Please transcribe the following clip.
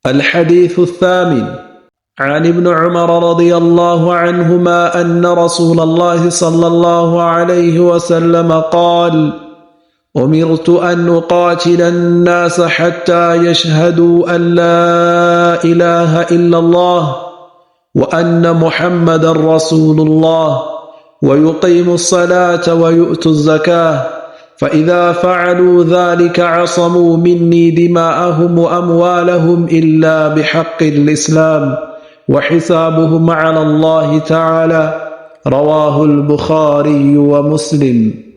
الحديث الثامن عن ابن عمر رضي الله عنهما أن رسول الله صلى الله عليه وسلم قال: أمرت أن أقاتل الناس حتى يشهدوا أن لا إله إلا الله وأن محمد رسول الله ويقيموا الصلاة ويؤتوا الزكاة، فإذا فعلوا ذلك عصموا مني دماءهم وأموالهم إلا بحق الإسلام وحسابهم على الله تعالى. رواه البخاري ومسلم.